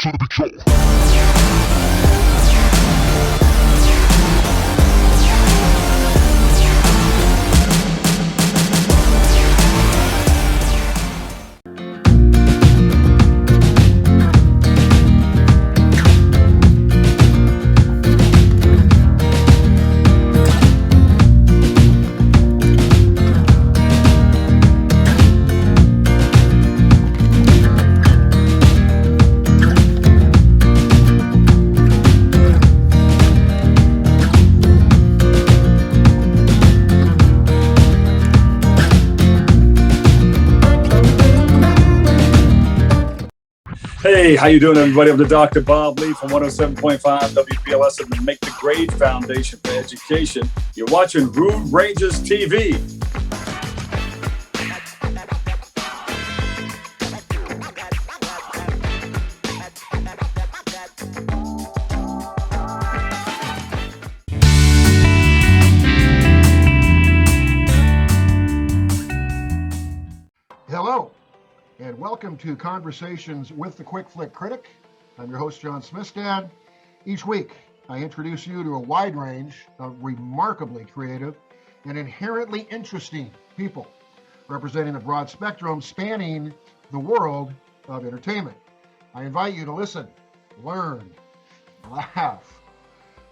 to the big show. Hey, how you doing, everybody? I'm the Dr. Bob Lee from 107.5 WPLS and the Make the Grade Foundation for Education. You're watching Rude Rangers TV. Hello, and welcome to Conversations with the Quick Flick Critic. I'm your host, John Smistad. Each week, I introduce you to a wide range of remarkably creative and inherently interesting people, representing a broad spectrum spanning the world of entertainment. I invite you to listen, learn, laugh.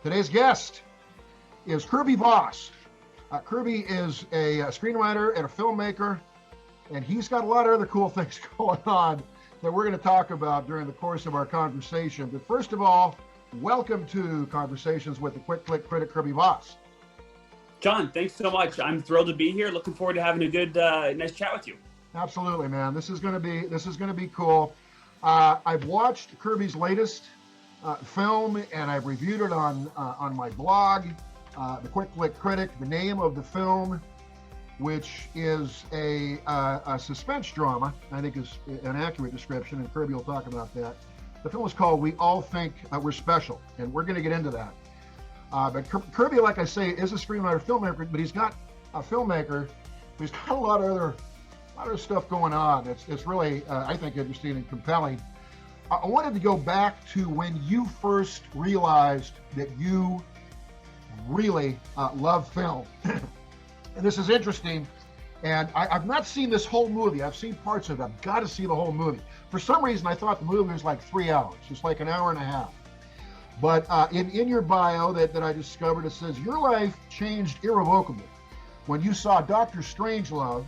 Today's guest is Kirby Voss. Kirby is a screenwriter and a filmmaker, and he's got a lot of other cool things going on that we're going to talk about during the course of our conversation. But first of all, welcome to Conversations with the Quick Flick Critic, Kirby Voss. John, thanks so much. I'm thrilled to be here. Looking forward to having a good, nice chat with you. Absolutely, man. This is going to be cool. I've watched Kirby's latest film, and I've reviewed it on my blog, the Quick Flick Critic. The name of the film, which is a suspense drama, I think is an accurate description, and Kirby will talk about that. The film is called We All Think We're Special, and we're going to get into that. But Kirby, like I say, is a screenwriter, filmmaker, but he's got a filmmaker. He's got a lot of other stuff going on. It's really, I think, interesting and compelling. I wanted to go back to when you first realized that you really love film. And this is interesting, and I've not seen this whole movie. I've seen parts of it. I've got to see the whole movie. For some reason, I thought the movie was like 3 hours. It's like an hour and a half. But in your bio that I discovered, it says, your life changed irrevocably when you saw Dr. Strangelove,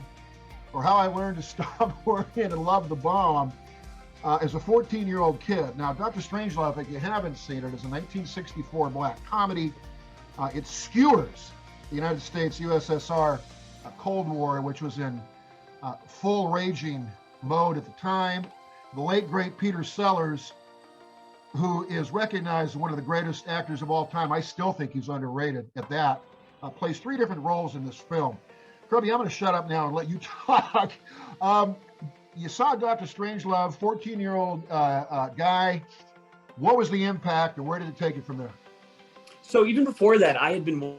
or How I Learned to Stop Worrying and Love the Bomb, as a 14-year-old kid. Now, Dr. Strangelove, if you haven't seen it, is a 1964 black comedy. It skewers the United States USSR Cold War, which was in full raging mode at the time. The late great Peter Sellers, who is recognized as one of the greatest actors of all time, I still think he's underrated at that, plays 3 different roles in this film. Kirby, I'm going to shut up now and let you talk. You saw Dr. Strangelove, 14-year-old guy. What was the impact, and where did it take you from there? So even before that, I had been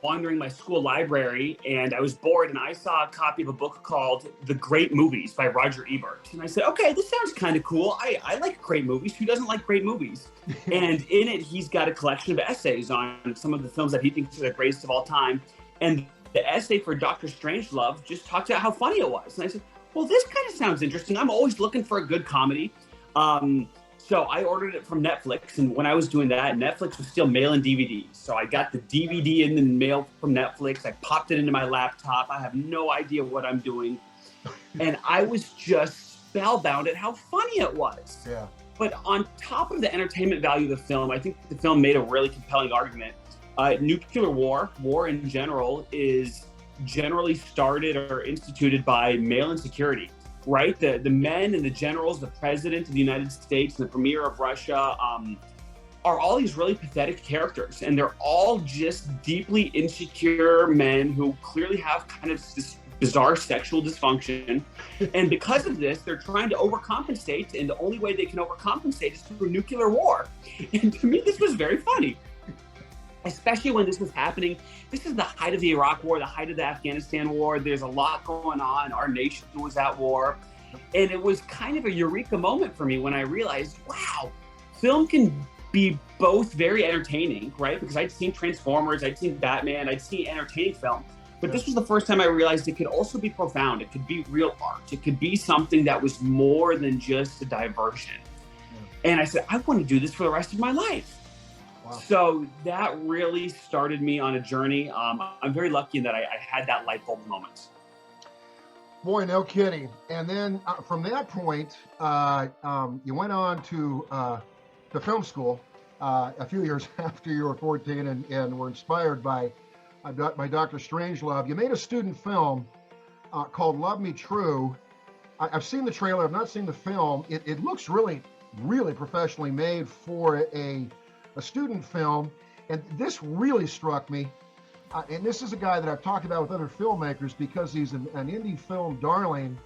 wandering my school library, and I was bored, and I saw a copy of a book called The Great Movies by Roger Ebert. And I said, okay, this sounds kind of cool. I like great movies. Who doesn't like great movies? And in it, he's got a collection of essays on some of the films that he thinks are the greatest of all time. And the essay for Dr. Strangelove just talked about how funny it was. And I said, well, this kind of sounds interesting. I'm always looking for a good comedy. So I ordered it from Netflix, and when I was doing that, Netflix was still mailing DVDs. So I got the DVD in the mail from Netflix. I popped it into my laptop. I have no idea what I'm doing. And I was just spellbound at how funny it was. Yeah. But on top of the entertainment value of the film, I think the film made a really compelling argument. Nuclear war in general, is generally started or instituted by male insecurity. Right? The men and the generals, the president of the United States, the premier of Russia, are all these really pathetic characters. And they're all just deeply insecure men who clearly have kind of this bizarre sexual dysfunction. And because of this, they're trying to overcompensate. And the only way they can overcompensate is through nuclear war. And to me, this was very funny. Especially when this was happening. This is the height of the Iraq War, the height of the Afghanistan War. There's a lot going on. Our nation was at war. And it was kind of a eureka moment for me when I realized, wow, film can be both very entertaining, right? Because I'd seen Transformers, I'd seen Batman, I'd seen entertaining film. But this was the first time I realized it could also be profound. It could be real art. It could be something that was more than just a diversion. And I said, I want to do this for the rest of my life. Wow. So that really started me on a journey. I'm very lucky in that I had that light bulb moment. Boy, no kidding. And then from that point, you went on to film school a few years after you were 14 and were inspired by Dr. Strangelove. You made a student film called Love Me True. I've seen the trailer. I've not seen the film. It looks really, really professionally made for a student film. And this really struck me. And this is a guy that I've talked about with other filmmakers because he's an indie film darling.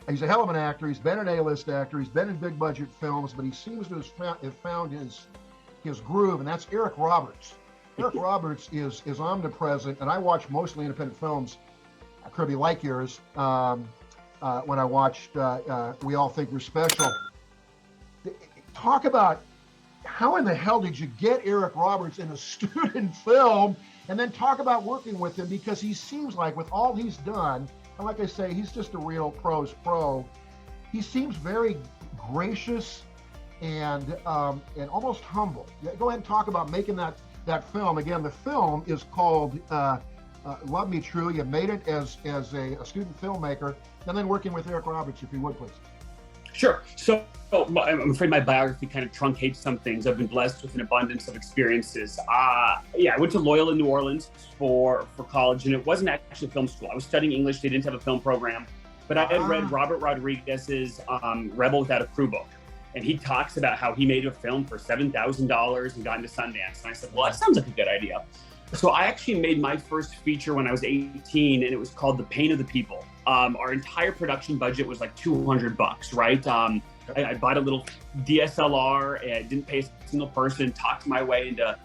He's a hell of an actor. He's been an A-list actor. He's been in big budget films, but he seems to have found his groove, and that's Eric Roberts. Eric Roberts is omnipresent, and I watch mostly independent films, Kirby, like yours, when I watched We All Think We're Special. Talk about how in the hell did you get Eric Roberts in a student film, and then talk about working with him, because he seems like with all he's done, and like I say, he's just a real pro's pro. He seems very gracious and almost humble. Go ahead and talk about making that film. Again, the film is called Love Me True. You made it as a student filmmaker, and then working with Eric Roberts, if you would, please. Sure. So I'm afraid my biography kind of truncates some things. I've been blessed with an abundance of experiences. I went to Loyola, New Orleans for college, and it wasn't actually film school. I was studying English. They didn't have a film program, but I had read Robert Rodriguez's Rebel Without a Crew book. And he talks about how he made a film for $7,000 and got into Sundance. And I said, well, that sounds like a good idea. So I actually made my first feature when I was 18, and it was called The Pain of the People. Our entire production budget was like $200, right? I bought a little DSLR and didn't pay a single person, talked my way into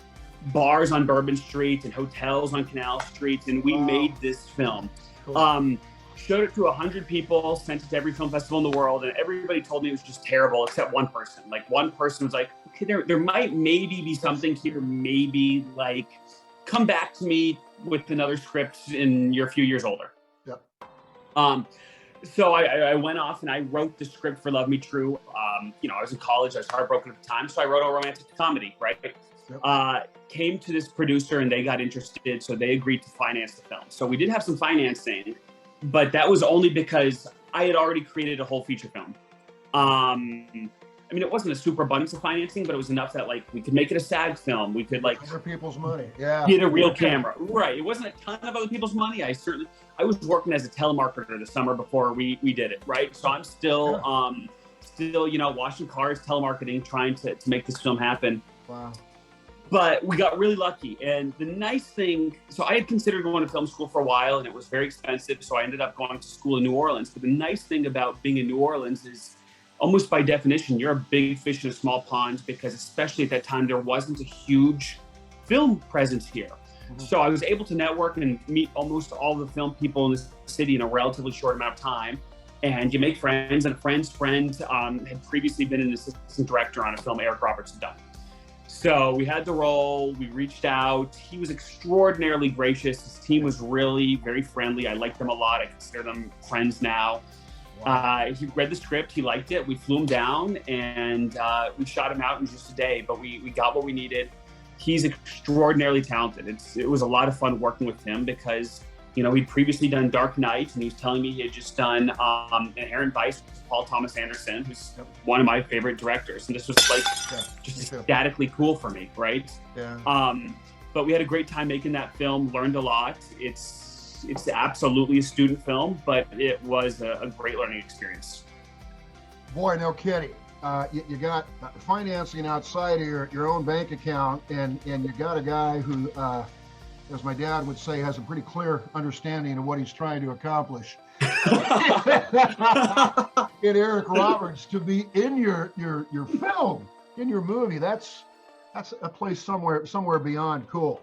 bars on Bourbon Street and hotels on Canal Street, and we made this film. Cool. Showed it to 100 people, sent it to every film festival in the world, and everybody told me it was just terrible, except one person. Like, one person was like, okay, there might maybe be something here, maybe, like, come back to me with another script and you're a few years older. Yep. So I went off and I wrote the script for Love Me True. I was in college, I was heartbroken at the time, so I wrote a romantic comedy, right? Yep. Came to this producer and they got interested, so they agreed to finance the film. So we did have some financing, but that was only because I had already created a whole feature film. I mean, it wasn't a super abundance of financing, but it was enough that, like, we could make it a SAG film. We could, like, other people's money, yeah, get a real camera, right? It wasn't a ton of other people's money. I was working as a telemarketer the summer before we did it, right? So I'm still, washing cars, telemarketing, trying to make this film happen. Wow. But we got really lucky. And the nice thing, so I had considered going to film school for a while, and it was very expensive. So I ended up going to school in New Orleans. But the nice thing about being in New Orleans is, almost by definition, you're a big fish in a small pond, because especially at that time, there wasn't a huge film presence here. Mm-hmm. So I was able to network and meet almost all the film people in the city in a relatively short amount of time. And you make friends, and a friend's friend had previously been an assistant director on a film Eric Roberts had done. So we had the role, we reached out. He was extraordinarily gracious. His team was really very friendly. I liked them a lot. I consider them friends now. Wow. He read the script, he liked it. We flew him down, and we shot him out in just a day, but we got what we needed. He's extraordinarily talented. It was a lot of fun working with him because, he'd previously done Dark Knight, and he was telling me he had just done Inherent Vice with Paul Thomas Anderson, who's one of my favorite directors. And this was like just ecstatically cool for me, right? Yeah. But we had a great time making that film, learned a lot. It's absolutely a student film, but it was a great learning experience. Boy, no kidding. You got financing outside of your own bank account, and you got a guy who, as my dad would say, has a pretty clear understanding of what he's trying to accomplish. In Eric Roberts, to be in your film, in your movie, that's a place somewhere beyond cool.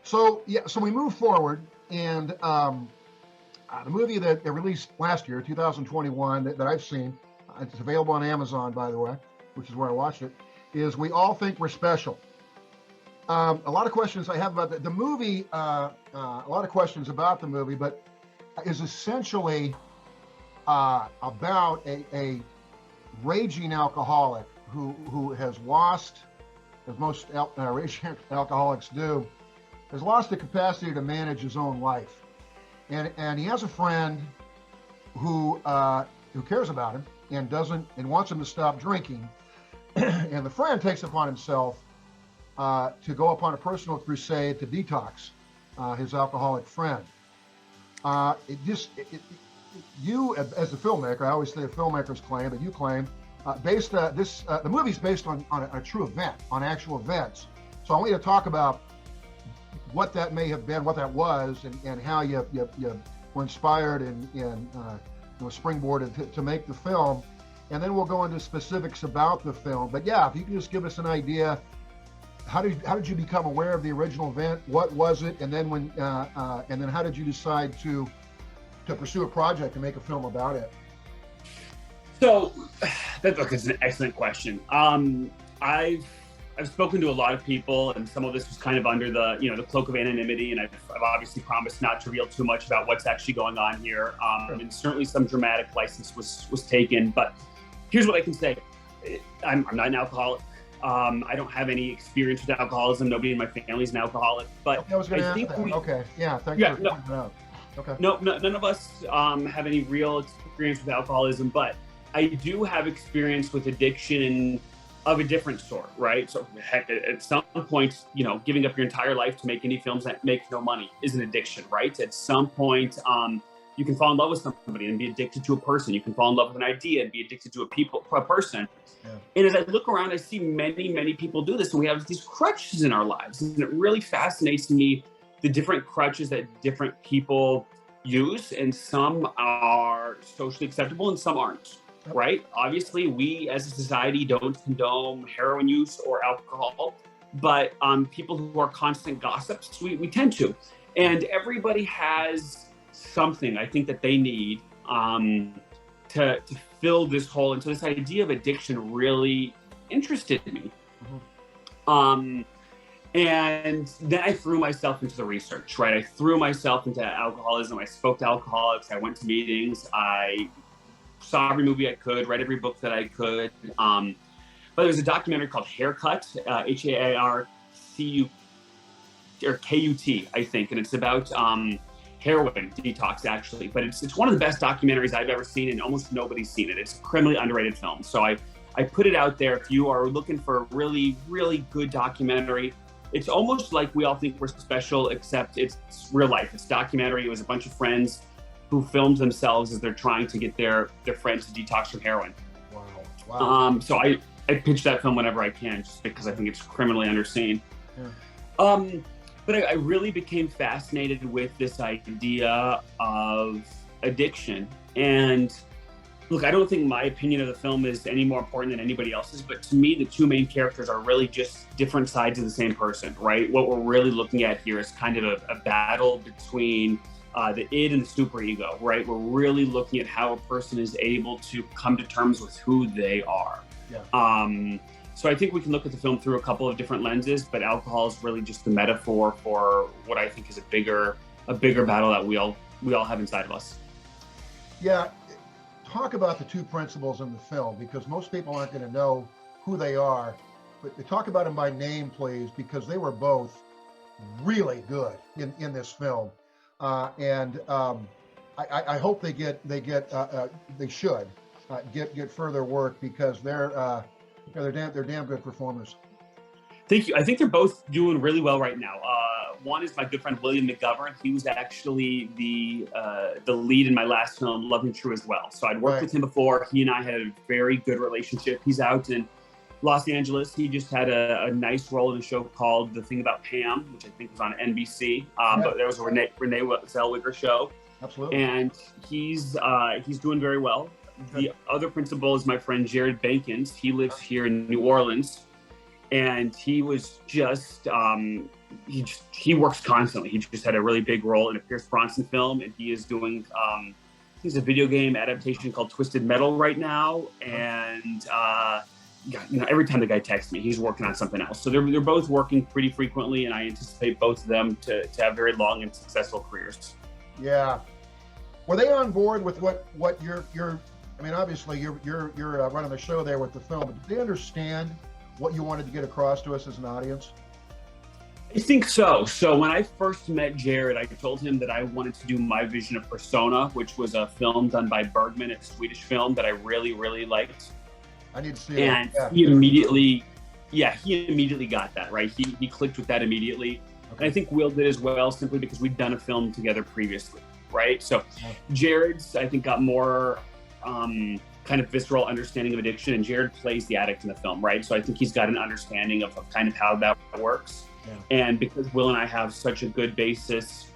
So we move forward, and The movie that they released last year, 2021, that I've seen, it's available on Amazon, by the way, which is where I watched it, is We All Think We're Special. A lot of questions I have about the movie, a lot of questions about the movie, but is essentially about a raging alcoholic who has lost, as most raging alcoholics do, has lost the capacity to manage his own life. And he has a friend who cares about him and wants him to stop drinking. And the friend takes upon himself to go upon a personal crusade to detox his alcoholic friend. You, as a filmmaker, I always say a filmmaker's claim, but you claim, the movie's based on a true event, on actual events. So I want you to talk about what that may have been, what that was, and how you were inspired and springboarded to make the film. And then we'll go into specifics about the film. But yeah, if you can just give us an idea, how did you become aware of the original event? What was it? And then and then how did you decide to pursue a project and make a film about it? So that's an excellent question. I've spoken to a lot of people, and some of this was kind of under the cloak of anonymity, and I've obviously promised not to reveal too much about what's actually going on here. And certainly some dramatic license was taken, but here's what I can say. I'm not an alcoholic. I don't have any experience with alcoholism. Nobody in my family is an alcoholic. But I was going to ask that. Okay, yeah, thanks for pointing that out. Okay. No, none of us have any real experience with alcoholism, but I do have experience with addiction of a different sort, right? So heck, at some point, giving up your entire life to make indie films that make no money is an addiction, right? At some point, you can fall in love with somebody and be addicted to a person. You can fall in love with an idea and be addicted to a person. Yeah. And as I look around, I see many, many people do this, and we have these crutches in our lives. And it really fascinates me, the different crutches that different people use, and some are socially acceptable and some aren't. Right? Obviously, we as a society don't condone heroin use or alcohol, but people who are constant gossips, we tend to. And everybody has something, I think, that they need to fill this hole. And so this idea of addiction really interested me. Mm-hmm. And then I threw myself into the research, right? I threw myself into alcoholism. I spoke to alcoholics. I went to meetings. I saw every movie I could, read every book that I could. But there's a documentary called Haircut, H-A-R-C-U or K-U-T, I think. And it's about heroin detox, actually. But it's one of the best documentaries I've ever seen, and almost nobody's seen it. It's a criminally underrated film. So I put it out there. If you are looking for a really, really good documentary, it's almost like We All Think We're Special, except it's real life. It's documentary. It was a bunch of friends who filmed themselves as they're trying to get their friends to detox from heroin. Wow. So I pitch that film whenever I can, just because I think it's criminally underseen. Yeah. But I really became fascinated with this idea of addiction. And look, I don't think my opinion of the film is any more important than anybody else's, but to me, the two main characters are really just different sides of the same person, right? What we're really looking at here is kind of a battle between the id and the superego, right? We're really looking at how a person is able to come to terms with who they are. Yeah. So I think we can look at the film through a couple of different lenses, but alcohol is really just the metaphor for what I think is a bigger battle that we all have inside of us. Yeah. Talk about the two principals in the film, because most people aren't going to know who they are, but talk about them by name, please, because they were both really good in this film. I hope they should get further work, because they're damn good performers. Thank you. I think they're both doing really well right now. One is my good friend William Mcgovern. He was actually the lead in my last film, Loving True, as well. So I'd worked with him before. He and I had a very good relationship. He's out in Los Angeles. He just had a nice role in a show called The Thing About Pam, which I think was on NBC. But there was a Renee Zellweger show. Absolutely. And he's doing very well. The other principal is my friend Jared Bankins. He lives here in New Orleans, and he was just he works constantly. He just had a really big role in a Pierce Bronson film, and he is doing he's a video game adaptation called Twisted Metal right now. And every time the guy texts me, he's working on something else. So they're both working pretty frequently, and I anticipate both of them to have very long and successful careers. Yeah. Were they on board with what you're? I mean, obviously you're running the show there with the film, but did they understand what you wanted to get across to us as an audience? I think so. So when I first met Jared, I told him that I wanted to do my vision of Persona, which was a film done by Bergman, a Swedish film that I really, really liked. I need to see it. And he immediately got that, right? He clicked with that immediately. Okay. And I think Will did as well, simply because we'd done a film together previously, right? So Jared's, I think, got more kind of visceral understanding of addiction, and Jared plays the addict in the film, right? So I think he's got an understanding of kind of how that works. Yeah. And because Will and I have such a good basis,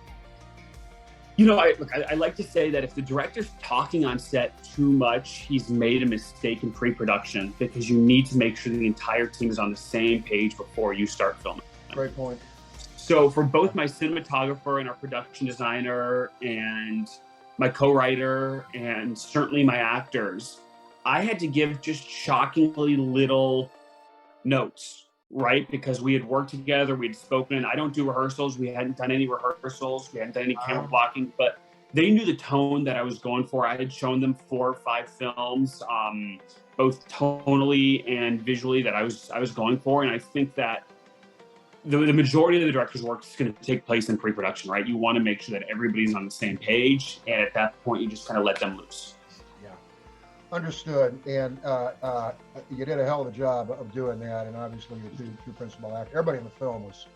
I like to say that if the director's talking on set too much, he's made a mistake in pre-production, because you need to make sure the entire team is on the same page before you start filming. Great point. So for both my cinematographer and our production designer and my co-writer and certainly my actors, I had to give just shockingly little notes. Right? Because we had worked together, we'd spoken. I don't do rehearsals. We hadn't done any rehearsals. We hadn't done any camera blocking, but they knew the tone that I was going for. I had shown them 4 or 5 films, both tonally and visually, that I was going for. And I think that the majority of the director's work is going to take place in pre-production, right? You want to make sure that everybody's on the same page. And at that point, you just kind of let them loose. Understood, and you did a hell of a job of doing that, and obviously your two principal actors, everybody in the film was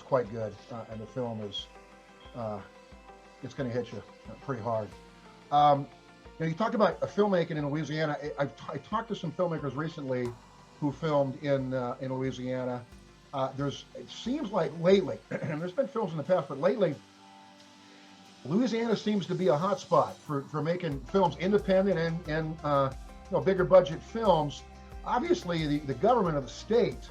quite good, and the film is it's going to hit you pretty hard. You talked about filmmaking in Louisiana. I talked to some filmmakers recently who filmed in Louisiana. It seems like lately, and there's been films in the past, but lately, Louisiana seems to be a hot spot for making films, independent and bigger budget films. Obviously, the government of the state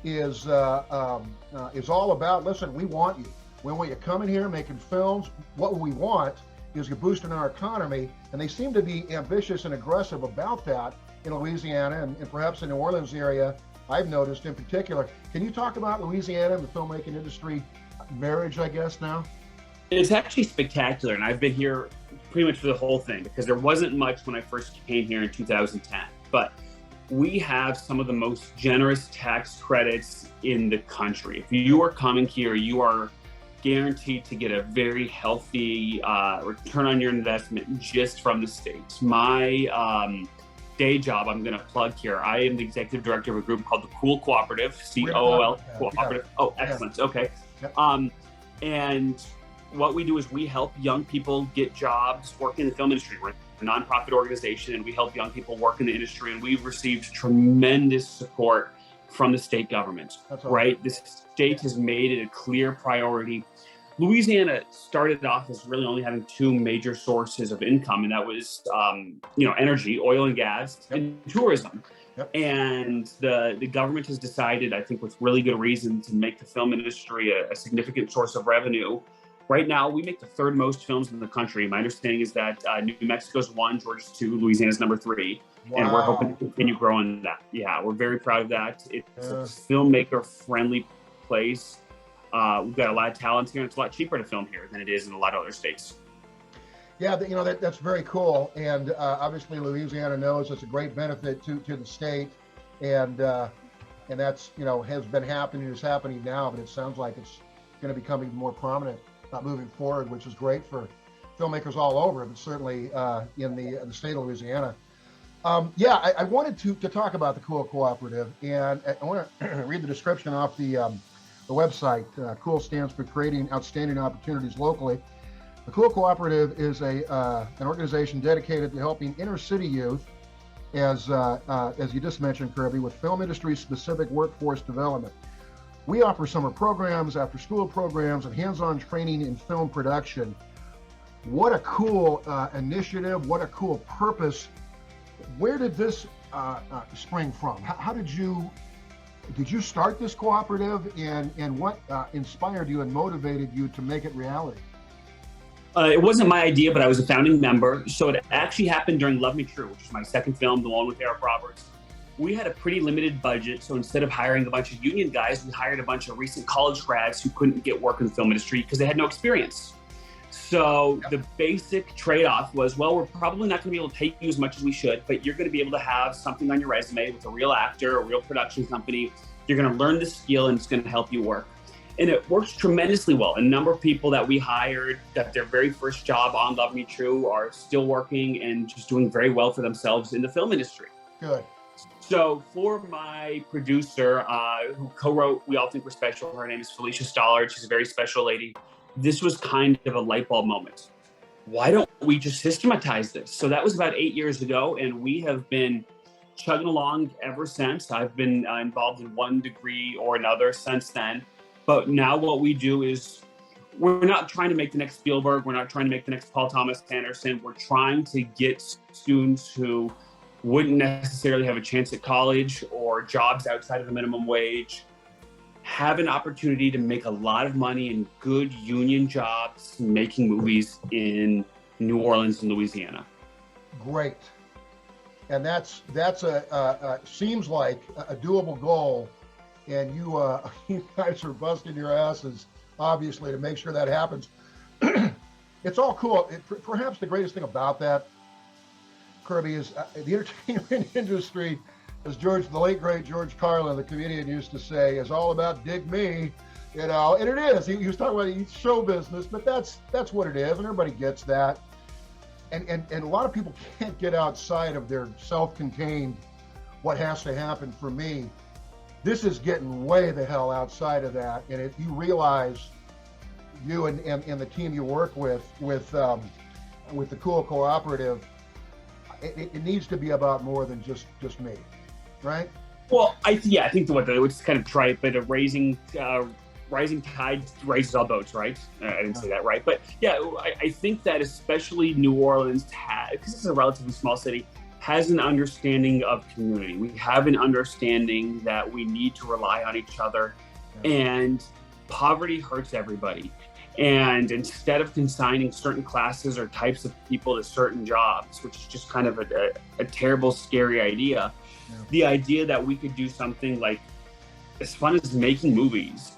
is all about, listen, we want you. We want you coming here making films. What we want is you're boosting our economy, and they seem to be ambitious and aggressive about that in Louisiana and perhaps in the New Orleans area. I've noticed in particular. Can you talk about Louisiana and the filmmaking industry marriage, I guess, now? It's actually spectacular, and I've been here pretty much for the whole thing, because there wasn't much when I first came here in 2010. But we have some of the most generous tax credits in the country. If you are coming here, you are guaranteed to get a very healthy return on your investment just from the state. My day job, I'm going to plug here. I am the executive director of a group called the Cool Cooperative, COOL Cooperative. Yeah. Oh, excellent. Okay. Yeah. And what we do is we help young people get jobs working in the film industry. We're a nonprofit organization, and we help young people work in the industry, and we've received tremendous support from the state government, right? The state has made it a clear priority. Louisiana started off as really only having 2 major sources of income, and that was, energy, oil and gas, and tourism. Yep. And the government has decided, I think with really good reason, to make the film industry a significant source of revenue. Right now, we make the 3rd most films in the country. My understanding is that New Mexico's 1, Georgia's 2, Louisiana's number 3. Wow. And we're hoping to continue growing that. Yeah, we're very proud of that. It's a filmmaker-friendly place. We've got a lot of talent here, and it's a lot cheaper to film here than it is in a lot of other states. Yeah, that's very cool. And obviously, Louisiana knows it's a great benefit to the state. And that's, has been happening, is happening now, but it sounds like it's going to become even more prominent moving forward, which is great for filmmakers all over, but certainly in the state of Louisiana. I wanted to talk about the Cool Cooperative, and I want to read the description off the website. Cool stands for Creating Outstanding Opportunities Locally. The Cool Cooperative is an organization dedicated to helping inner city youth, as you just mentioned, Kirby, with film industry specific workforce development. We offer summer programs, after-school programs, and hands-on training in film production. What a cool initiative! What a cool purpose! Where did this spring from? How did you Did you start this cooperative, and what inspired you and motivated you to make it reality? It wasn't my idea, but I was a founding member. So it actually happened during Love Me True, which is my second film, the one with Eric Roberts. We had a pretty limited budget, so instead of hiring a bunch of union guys, we hired a bunch of recent college grads who couldn't get work in the film industry because they had no experience. So the basic trade-off was, well, we're probably not going to be able to pay you as much as we should, but you're going to be able to have something on your resume with a real actor, a real production company. You're going to learn the skill, and it's going to help you work. And it works tremendously well. A number of people that we hired got their very first job on Love Me True, are still working and just doing very well for themselves in the film industry. Good. So for my producer, who co-wrote We All Think We're Special, her name is Felicia Stollard. She's a very special lady. This was kind of a light bulb moment. Why don't we just systematize this? So that was about 8 years ago, and we have been chugging along ever since. I've been involved in one degree or another since then. But now what we do is, we're not trying to make the next Spielberg. We're not trying to make the next Paul Thomas Anderson. We're trying to get students who wouldn't necessarily have a chance at college or jobs outside of the minimum wage have an opportunity to make a lot of money in good union jobs making movies in New Orleans and Louisiana. Great. And that's a seems like a doable goal, and you guys are busting your asses obviously to make sure that happens. It's all cool. Perhaps the greatest thing about that, Kirby, is the entertainment industry, as the late great George Carlin, the comedian, used to say, is all about dig me, and it is. He was talking about show business, but that's what it is, and everybody gets that. And a lot of people can't get outside of their self-contained, what has to happen for me. This is getting way the hell outside of that, and if you realize, you and the team you work with the Cool Cooperative, it needs to be about more than just me, right? Well, I think it's kind of trite, but a rising tide raises all boats, right? I didn't say that right, but yeah, I think that especially New Orleans, because it's a relatively small city, has an understanding of community. We have an understanding that we need to rely on each other, and poverty hurts everybody. And instead of consigning certain classes or types of people to certain jobs, which is just kind of a terrible, scary idea, the idea that we could do something like as fun as making movies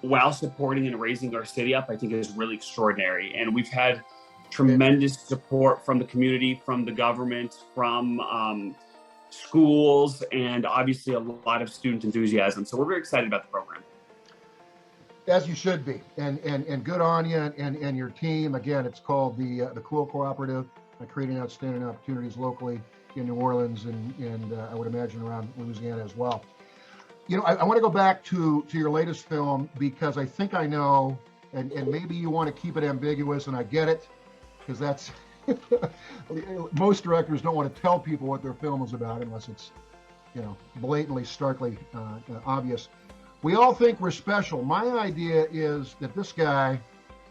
while supporting and raising our city up, I think is really extraordinary. And we've had tremendous support from the community, from the government, from schools, and obviously a lot of student enthusiasm. So we're very excited about the program. As you should be, and good on you and your team. Again, it's called the Cool Cooperative, creating outstanding opportunities locally in New Orleans and I would imagine around Louisiana as well. You know, I want to go back to your latest film, because I think I know, and maybe you want to keep it ambiguous, and I get it, because that's most directors don't want to tell people what their film is about unless it's, blatantly, starkly obvious. We all think we're special. My idea is that this guy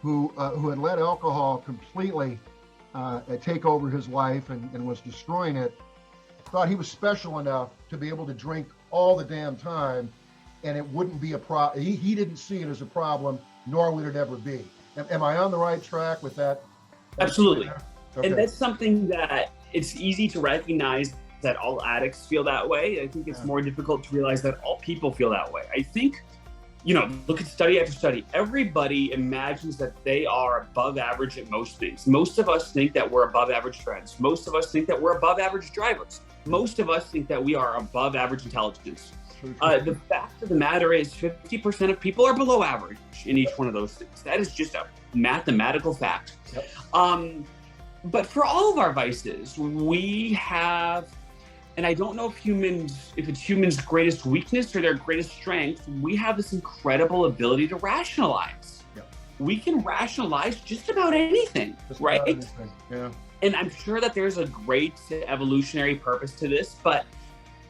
who had let alcohol completely take over his life and was destroying it, thought he was special enough to be able to drink all the damn time, and it wouldn't be a problem. He didn't see it as a problem, nor would it ever be. Am I on the right track with that? Absolutely. Okay. And that's something that it's easy to recognize that all addicts feel that way. I think it's more difficult to realize that all people feel that way. I think, look at study after study. Everybody imagines that they are above average at most things. Most of us think that we're above average friends. Most of us think that we're above average drivers. Most of us think that we are above average intelligence. The fact of the matter is 50% of people are below average in each one of those things. That is just a mathematical fact. Yep. But for all of our vices, we have, and I don't know if it's humans' greatest weakness or their greatest strength, we have this incredible ability to rationalize. Yep. We can rationalize just about anything, right? Anything. Yeah. And I'm sure that there's a great evolutionary purpose to this, but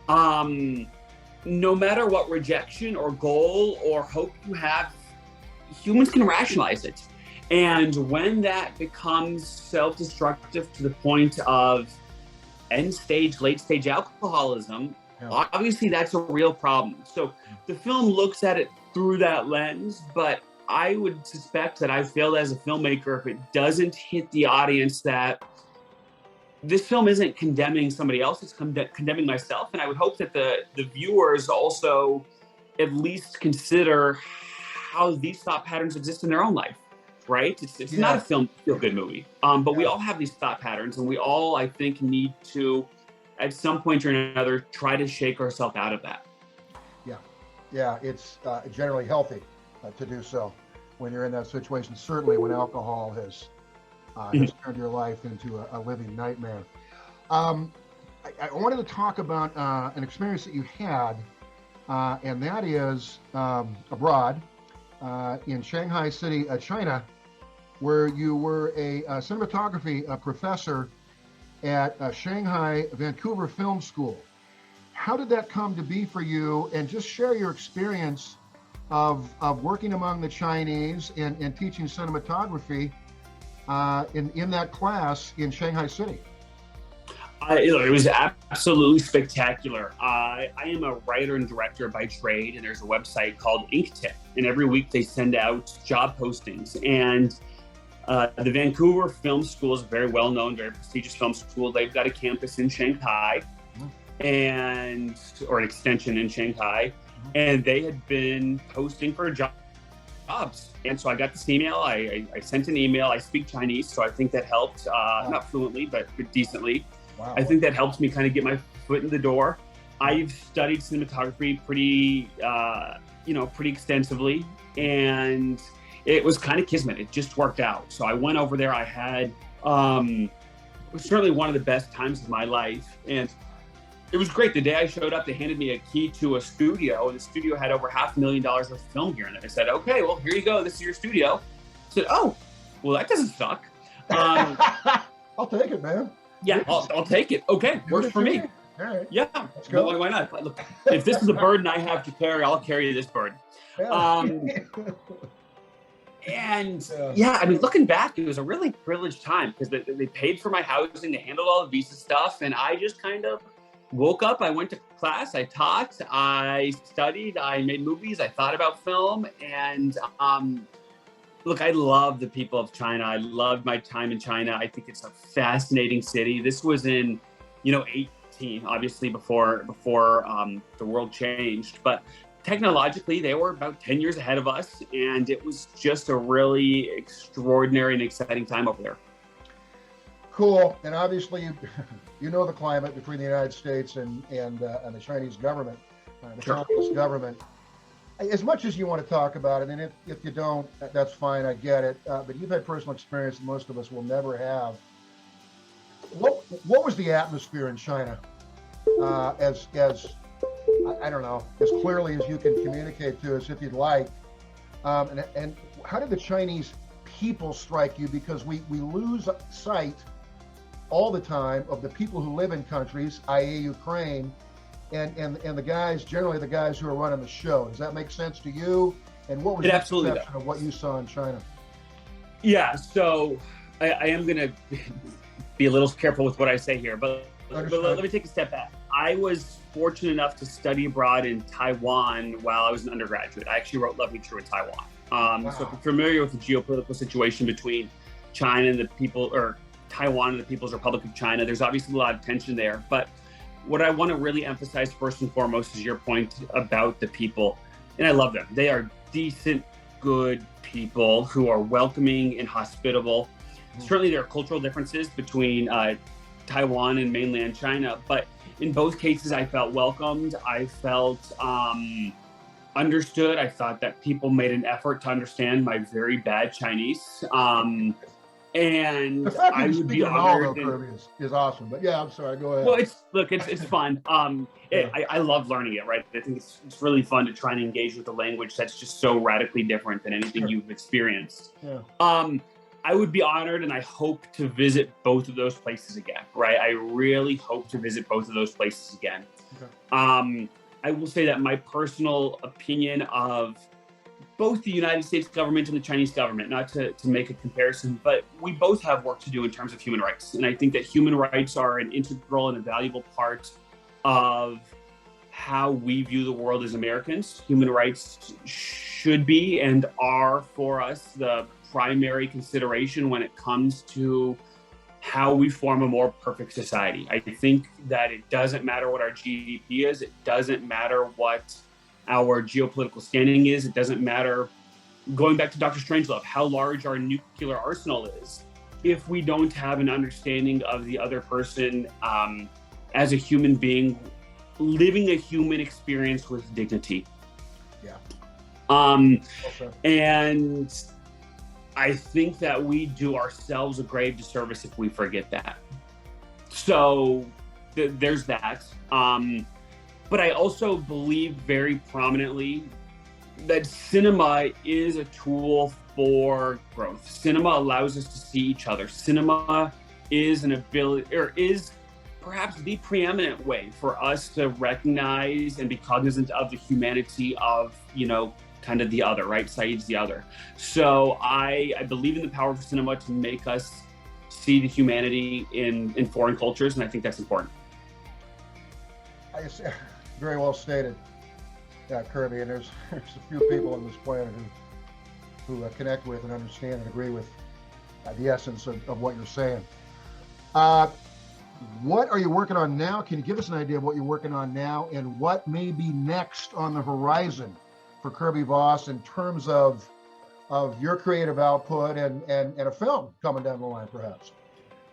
no matter what rejection or goal or hope you have, humans can rationalize it. And when that becomes self-destructive to the point of end-stage, late-stage alcoholism, Yeah. Obviously, that's a real problem. So the film looks at it through that lens, but I would suspect that I failed as a filmmaker if it doesn't hit the audience that this film isn't condemning somebody else, it's condemning myself. And I would hope that the viewers also at least consider how these thought patterns exist in their own life, right? It's not a feel-good movie, but we all have these thought patterns, and we all, I think, need to, at some point or another, try to shake ourselves out of that. Yeah, it's generally healthy to do so when you're in that situation, certainly when alcohol has turned your life into a living nightmare. I wanted to talk about an experience that you had, and that is abroad in Shanghai City, China, where you were a cinematography professor at Shanghai Vancouver Film School. How did that come to be for you? And just share your experience of working among the Chinese and teaching cinematography in that class in Shanghai City. It was absolutely spectacular. I am a writer and director by trade, and there's a website called Inktip, and every week they send out job postings. And the Vancouver Film School is a very well-known, very prestigious film school. They've got a campus in Shanghai, or an extension in Shanghai, and they had been posting for jobs. And so I got this email. I sent an email. I speak Chinese, so I think that helped. Not fluently, but decently. Wow. I think that helps me kind of get my foot in the door. I've studied cinematography pretty extensively, and it was kind of kismet. It just worked out. So I went over there. I had, it was certainly one of the best times of my life, and it was great. The day I showed up, they handed me a key to a studio, and the studio had over $500,000 of film gear in it. I said, "Okay, well, here you go. This is your studio." I said, "Oh, well, that doesn't suck." I'll take it, man. Yeah, I'll take it. Okay, works for me. All right. Yeah, Let's go. why not? Look, if this is a burden I have to carry, I'll carry this burden. I mean, looking back, it was a really privileged time because they paid for my housing, they handled all the visa stuff, and I just kind of woke up. I went to class, I taught, I studied, I made movies, I thought about film, and look, I love the people of China. I loved my time in China. I think it's a fascinating city. This was in, 18, obviously before the world changed, but technologically, they were about 10 years ahead of us, and it was just a really extraordinary and exciting time over there. Cool. And obviously, you know the climate between the United States and the Chinese government, the Communist government. As much as you want to talk about it, and if you don't, that's fine, I get it. But you've had personal experience that most of us will never have. What was the atmosphere in China as I don't know, as clearly as you can communicate to us if you'd like. And how did the Chinese people strike you? Because we lose sight all the time of the people who live in countries, i.e. Ukraine, and the guys, generally the guys who are running the show. Does that make sense to you? And what was your perception of what you saw in China? Yeah, so I am going to be a little careful with what I say here, but let me take a step back. I was fortunate enough to study abroad in Taiwan while I was an undergraduate. I actually wrote Love Me True in Taiwan. Wow. So if you're familiar with the geopolitical situation between China and the people, or Taiwan and the People's Republic of China, there's obviously a lot of tension there. But what I want to really emphasize first and foremost is your point about the people. And I love them. They are decent, good people who are welcoming and hospitable. Certainly there are cultural differences between Taiwan and mainland China, but in both cases I felt welcomed. I felt understood. I thought that people made an effort to understand my very bad Chinese. And the fact I that you would speak be in all honored. Kirby is awesome. But yeah, I'm sorry. Go ahead. Well, it's fun. I love learning it. Right. I think it's really fun to try and engage with a language that's just so radically different than anything you've experienced. Yeah. I would be honored, and I hope to visit both of those places again. Right. I really hope to visit both of those places again. Okay. I will say that my personal opinion of both the United States government and the Chinese government, not to make a comparison, but we both have work to do in terms of human rights. And I think that human rights are an integral and a valuable part of how we view the world as Americans. Human rights should be and are for us the primary consideration when it comes to how we form a more perfect society. I think that it doesn't matter what our GDP is. It doesn't matter what our geopolitical standing is. It doesn't matter, going back to Dr. Strangelove, how large our nuclear arsenal is. If we don't have an understanding of the other person as a human being, living a human experience with dignity. Yeah. Okay. And I think that we do ourselves a grave disservice if we forget that. So there's that. But I also believe very prominently that cinema is a tool for growth. Cinema allows us to see each other. Cinema is an ability, or is perhaps the preeminent way for us to recognize and be cognizant of the humanity of, kind of the other, right? Saeed's the other. So I believe in the power of cinema to make us see the humanity in foreign cultures, and I think that's important. Very well stated, Kirby. And there's a few people on this planet who connect with and understand and agree with the essence of what you're saying. What are you working on now? Can you give us an idea of what you're working on now and what may be next on the horizon for Kirby Voss in terms of your creative output and a film coming down the line, perhaps?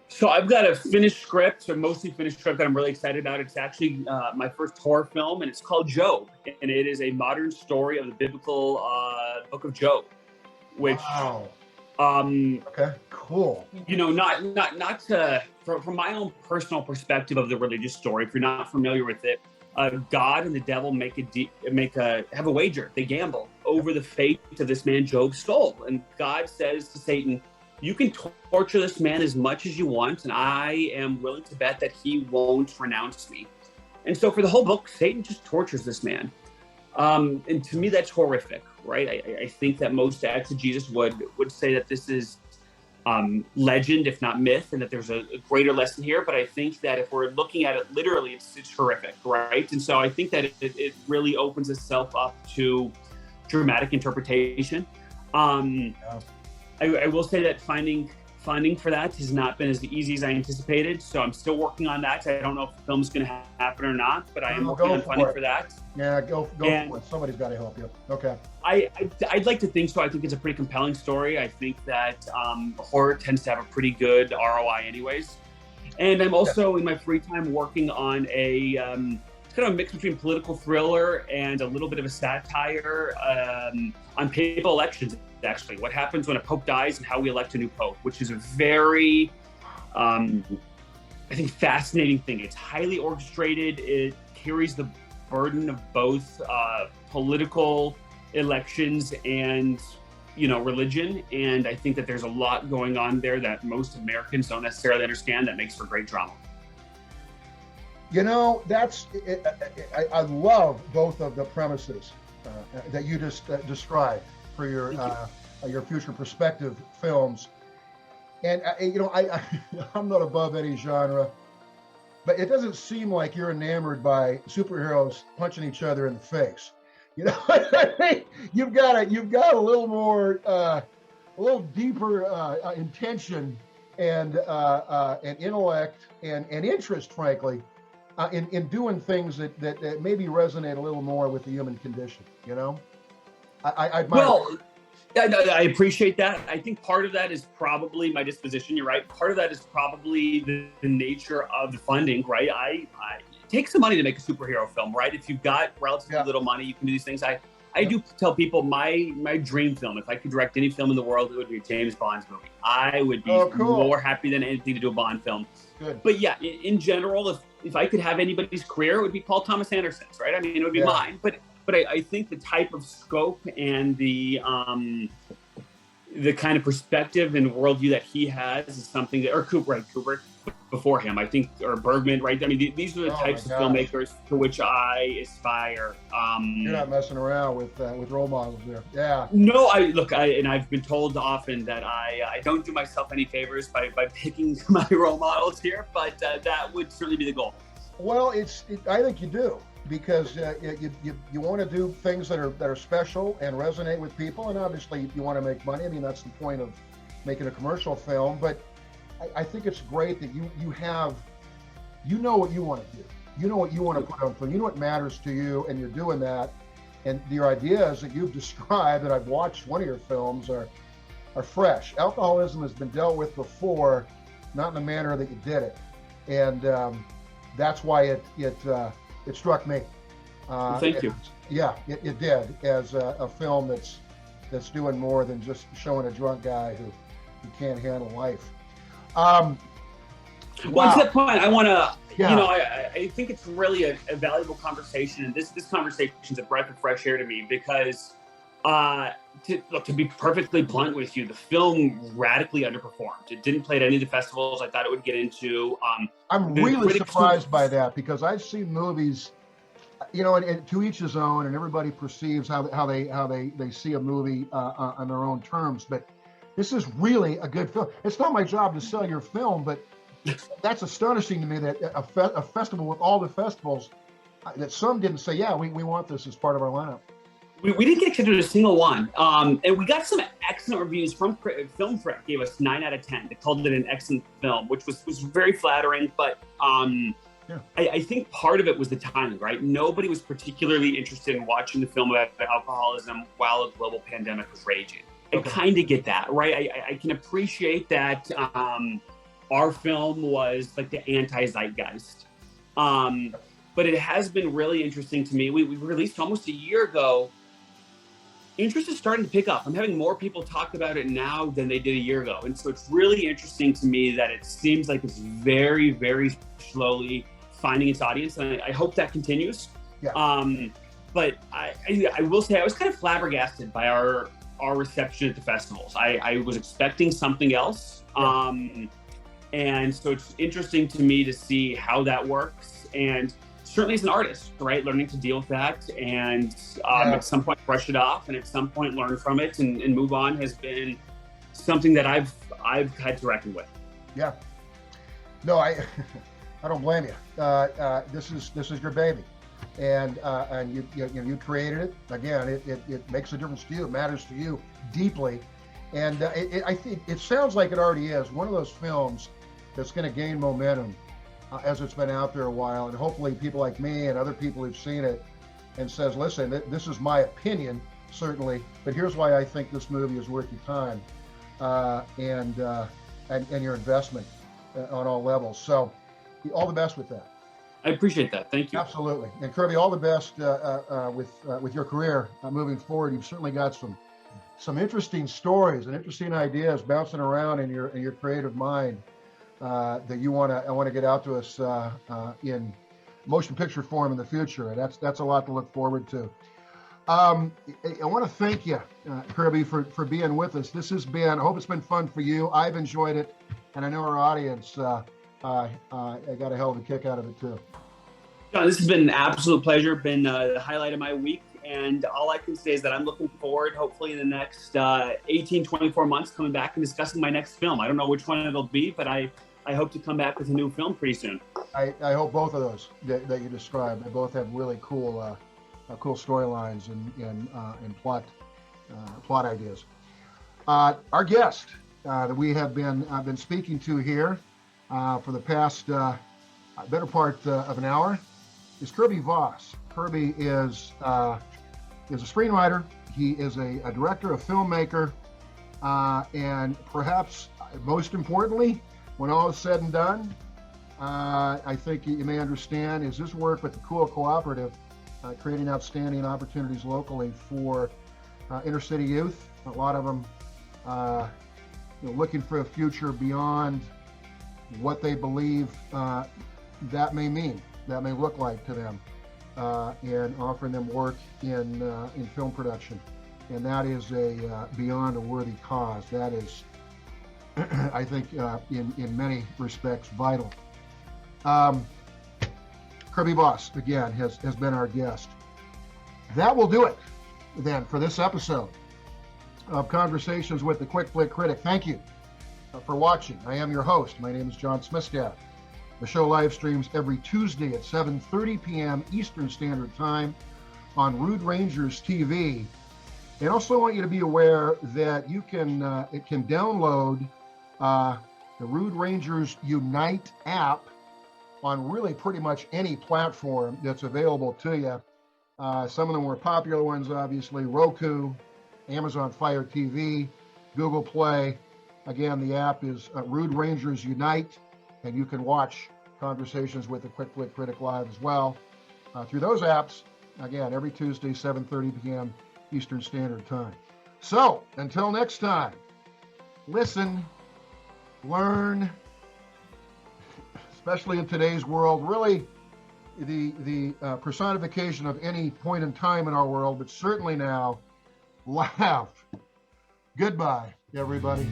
So I've got a finished script, a mostly finished script that I'm really excited about. It's actually my first horror film, and it's called Job, and it is a modern story of the biblical book of Job. Which, wow. Okay, cool. Not to, from my own personal perspective of the religious story, if you're not familiar with it, God and the devil have a wager. They gamble over the fate of this man Job's soul, and God says to Satan, "You can torture this man as much as you want, and I am willing to bet that he won't renounce me." And so for the whole book, Satan just tortures this man. And to me, that's horrific, right? I think that most exegesis would say that this is legend, if not myth, and that there's a greater lesson here. But I think that if we're looking at it literally, it's horrific, right? And so I think that it really opens itself up to dramatic interpretation. I will say that finding funding for that has not been as easy as I anticipated, so I'm still working on that. I don't know if the film's going to happen or not, but I am working on funding for that. Yeah, go for it. Somebody's got to help you. Okay. I'd like to think so. I think it's a pretty compelling story. I think that horror tends to have a pretty good ROI anyways. And I'm also in my free time working on a kind of a mix between political thriller and a little bit of a satire on papal elections. Actually, what happens when a pope dies and how we elect a new pope, which is a very, I think, fascinating thing. It's highly orchestrated. It carries the burden of both political elections and, religion. And I think that there's a lot going on there that most Americans don't necessarily understand that makes for great drama. I love both of the premises that you just described for your future perspective films. And I'm not above any genre, but it doesn't seem like you're enamored by superheroes punching each other in the face. You've got a little more, a little deeper intention and intellect and interest, frankly, in doing things that maybe resonate a little more with the human condition. I appreciate that. I think part of that is probably my disposition. You're right. Part of that is probably the nature of the funding, right? I take some money to make a superhero film, right? If you've got relatively little money, you can do these things. I do tell people my dream film, if I could direct any film in the world, it would be a James Bond's movie. I would be more happy than anything to do a Bond film. Good. But yeah, in general, if I could have anybody's career, it would be Paul Thomas Anderson's, right? I mean, it would be mine. But I think the type of scope and the kind of perspective and worldview that he has is something that, or Kubrick before him, I think, or Bergman, right? I mean, these are the types of filmmakers to which I aspire. You're not messing around with role models there. Yeah. No, I've been told often that I don't do myself any favors by picking my role models here, but that would certainly be the goal. Well, I think you do, because you want to do things that are special and resonate with people, and obviously you want to make money. I mean, that's the point of making a commercial film. But I think it's great that you have, you know what you want to do, you know what you want to put on film, you know what matters to you, and you're doing that. And your ideas that you've described, and I've watched one of your films, are fresh. Alcoholism has been dealt with before, not in the manner that you did it, and that's why it struck me. Thank you. Yeah, it did, as a film that's doing more than just showing a drunk guy who can't handle life. Well, wow. to that point, I want to, Yeah. you know, I think it's really a valuable conversation, and this conversation is a breath of fresh air to me, because to be perfectly blunt with you, the film radically underperformed. It didn't play at any of the festivals I thought it would get into. I'm really surprised by that, because I've seen movies, you know, and to each his own, and everybody perceives how they see a movie on their own terms. But this is really a good film. It's not my job to sell your film, but that's astonishing to me that a festival with all the festivals, that some didn't say, yeah, we want this as part of our lineup. We didn't get accepted to a single one. And we got some excellent reviews from Film Critic, gave us 9 out of 10. They called it an excellent film, which was very flattering. But Yeah. I think part of it was the timing, right? Nobody was particularly interested in watching the film about alcoholism while a global pandemic was raging. I kind of get that, right? I can appreciate that our film was like the anti-zeitgeist. But it has been really interesting to me. We released almost a year ago. Interest is starting to pick up. I'm having more people talk about it now than they did a year ago. And so it's really interesting to me that it seems like it's very, very slowly finding its audience. And I hope that continues. Yeah. But I will say I was kind of flabbergasted by our reception at the festivals. I was expecting something else. Yeah. And so it's interesting to me to see how that works. And certainly as an artist, right, learning to deal with that, and at some point brush it off, and at some point learn from it and move on, has been something that I've had to reckon with. Yeah. No, I don't blame you. This is your baby, and you created it. Again, it makes a difference to you. It matters to you deeply, and I think it sounds like it already is one of those films that's going to gain momentum as it's been out there a while, and hopefully people like me and other people who've seen it and says, listen, this is my opinion, certainly, but here's why I think this movie is worth your time and your investment on all levels. So all the best with that. I appreciate that. Thank you. Absolutely. And Kirby, all the best with your career moving forward. You've certainly got some interesting stories and interesting ideas bouncing around in your creative mind that I want to get out to us in motion picture form in the future. And that's a lot to look forward to. I want to thank you, Kirby, for being with us. This has been, I hope it's been fun for you. I've enjoyed it, and I know our audience I got a hell of a kick out of it too. John, this has been an absolute pleasure. Been the highlight of my week, and all I can say is that I'm looking forward, hopefully in the next 18, 24 months, coming back and discussing my next film. I don't know which one it'll be, but I hope to come back with a new film pretty soon. I hope both of those that you described. They both have really cool storylines and plot ideas. Our guest that we have been speaking to here for the past better part of an hour is Kirby Voss. Kirby is a screenwriter. He is a director, a filmmaker, and perhaps most importantly, when all is said and done, I think you may understand, is his work with the Cool Cooperative, creating outstanding opportunities locally for inner city youth. A lot of them looking for a future beyond what they believe that may mean, that may look like to them, and offering them work in film production. And that is beyond a worthy cause. That is, I think, in many respects, vital. Kirby Voss, again, has been our guest. That will do it, then, for this episode of Conversations with the Quick Flick Critic. Thank you for watching. I am your host. My name is John Smistad. The show live streams every Tuesday at 7:30 p.m. Eastern Standard Time on Rude Rangers TV. And also want you to be aware that you can download the Rude Rangers Unite app on really pretty much any platform that's available to you. Some of the more popular ones, obviously, Roku, Amazon Fire TV, Google Play. Again, the app is Rude Rangers Unite, and you can watch Conversations with the Quick Click Critic live as well through those apps. Again, every Tuesday, 7:30 p.m. Eastern Standard Time. So, until next time, listen, learn, especially in today's world, really the personification of any point in time in our world, but certainly now, laugh. Goodbye, everybody.